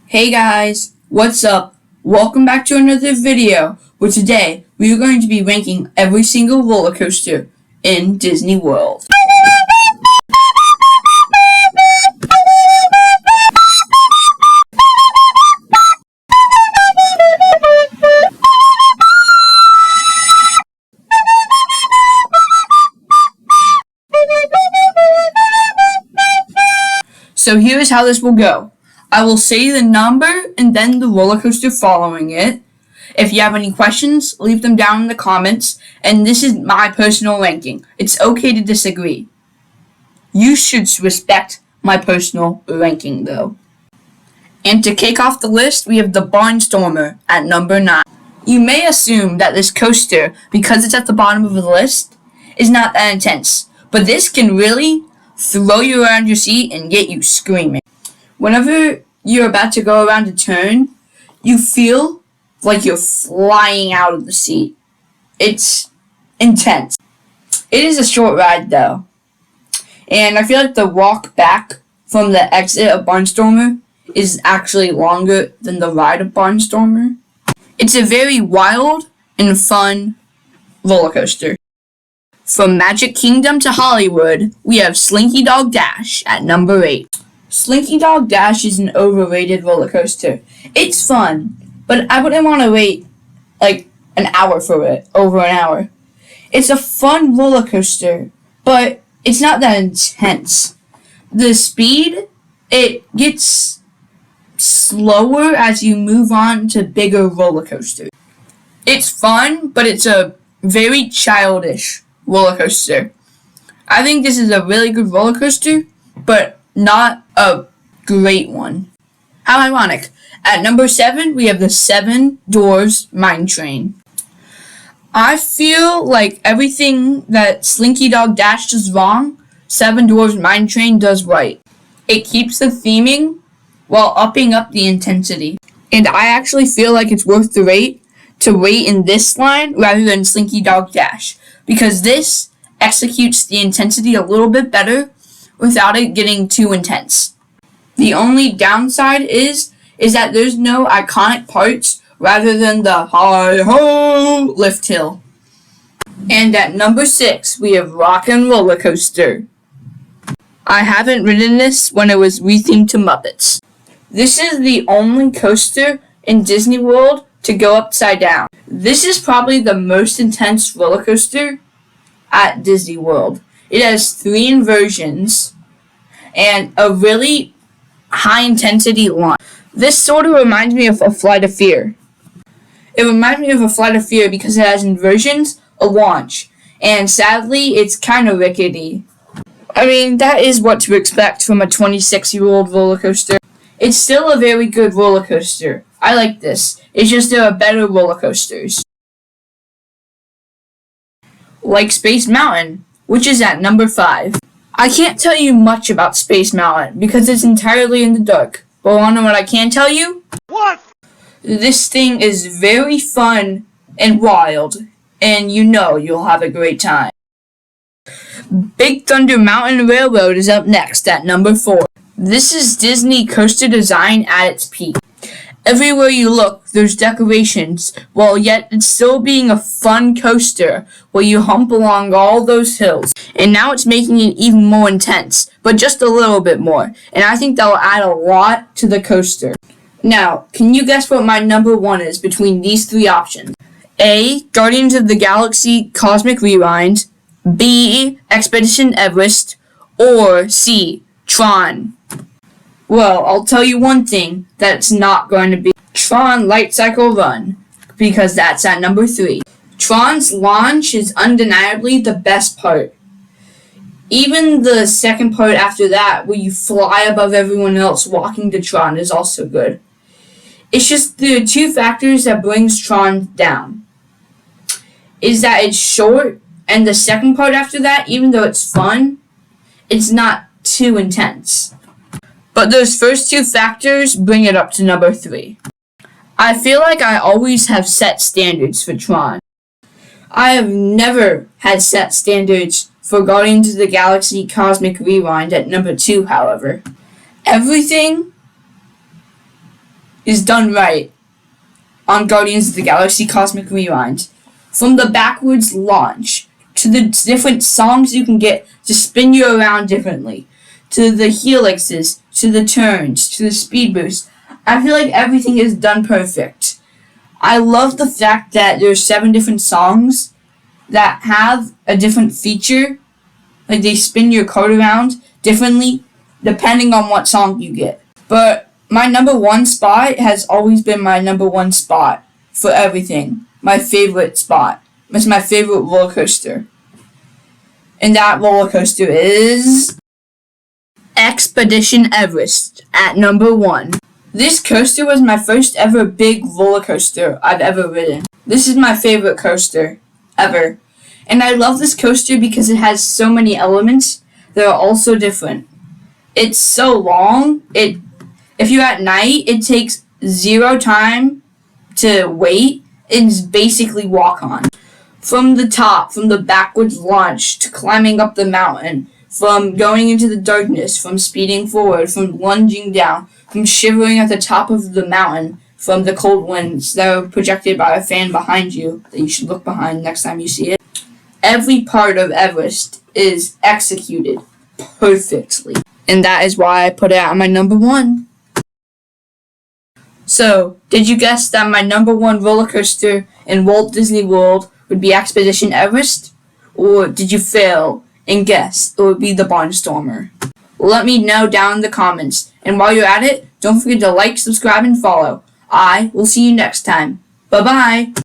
Hey guys, what's up? Welcome back to another video where today we are going to be ranking every single roller coaster in Disney World. So here is how this will go. I will say the number and then the roller coaster following it. If you have any questions, leave them down in the comments. And this is my personal ranking. It's okay to disagree. You should respect my personal ranking though. And to kick off the list, we have the Barnstormer at number 9. You may assume that this coaster, because it's at the bottom of the list, is not that intense. But this can really throw you around your seat and get you screaming. Whenever you're about to go around a turn, you feel like you're flying out of the seat. It's intense. It is a short ride though. And I feel like the walk back from the exit of Barnstormer is actually longer than the ride of Barnstormer. It's a very wild and fun roller coaster. From Magic Kingdom to Hollywood, we have Slinky Dog Dash at number 8. Slinky Dog Dash is an overrated roller coaster. It's fun, but I wouldn't want to wait like an hour for it, over an hour. It's a fun roller coaster, but it's not that intense. The speed, it gets slower as you move on to bigger roller coasters. It's fun, but it's a very childish roller coaster. I think this is a really good roller coaster, but not a great one. How ironic. At number 7, we have the Seven Dwarfs Mine Train. I feel like everything that Slinky Dog Dash does wrong, Seven Dwarfs Mine Train does right. It keeps the theming while upping up the intensity. And I actually feel like it's worth the wait to wait in this line rather than Slinky Dog Dash, because this executes the intensity a little bit better without it getting too intense. The only downside is that there's no iconic parts rather than the hi-ho lift hill. And at number 6, we have Rock and Roller Coaster. I haven't ridden this when it was rethemed to Muppets. This is the only coaster in Disney World to go upside down. This is probably the most intense roller coaster at Disney World. It has 3 inversions and a really high intensity launch. This sort of reminds me of a Flight of Fear. It reminds me of a Flight of Fear because it has inversions, a launch, and sadly it's kind of rickety. I mean, that is what to expect from a 26-year-old roller coaster. It's still a very good roller coaster. I like this. It's just there are better roller coasters. Like Space Mountain, which is at number 5. I can't tell you much about Space Mountain because it's entirely in the dark. But wanna know what I can tell you? What? This thing is very fun and wild, and you know you'll have a great time. Big Thunder Mountain Railroad is up next at number 4. This is Disney coaster design at its peak. Everywhere you look, there's decorations, while yet it's still being a fun coaster where you hump along all those hills. And now it's making it even more intense, but just a little bit more. And I think that will add a lot to the coaster. Now, can you guess what my number 1 is between these 3 options? A. Guardians of the Galaxy Cosmic Rewind. B. Expedition Everest. Or C. Tron. Well, I'll tell you one thing that's not going to be Tron Light Cycle Run, because that's at number 3. Tron's launch is undeniably the best part. Even the second part after that, where you fly above everyone else walking to Tron, is also good. It's just the 2 factors that brings Tron down. Is that it's short, and the second part after that, even though it's fun, it's not too intense. But those first 2 factors bring it up to number 3. I feel like I always have set standards for Tron. I have never had set standards for Guardians of the Galaxy Cosmic Rewind at number 2, however. Everything is done right on Guardians of the Galaxy Cosmic Rewind. From the backwards launch, to the different songs you can get to spin you around differently, to the helixes, to the turns, to the speed boost. I feel like everything is done perfect. I love the fact that there's 7 different songs that have a different feature. Like they spin your card around differently depending on what song you get. But my number 1 spot has always been my number 1 spot for everything. My favorite spot. It's my favorite roller coaster. And that roller coaster is Expedition Everest at number 1. This coaster was my first ever big roller coaster I've ever ridden. This is my favorite coaster ever. And I love this coaster because it has so many elements that are all so different. It's so long. If you're at night, it takes 0 time to wait. It's basically walk on. From the top, from the backwards launch to climbing up the mountain, from going into the darkness, from speeding forward, from lunging down, from shivering at the top of the mountain, from the cold winds that are projected by a fan behind you that you should look behind next time you see it. Every part of Everest is executed perfectly. And that is why I put it at my number 1. So, did you guess that my number 1 roller coaster in Walt Disney World would be Expedition Everest? Or did you fail and guess it would be the Barnstormer? Let me know down in the comments. And while you're at it, don't forget to like, subscribe, and follow. I will see you next time. Bye-bye!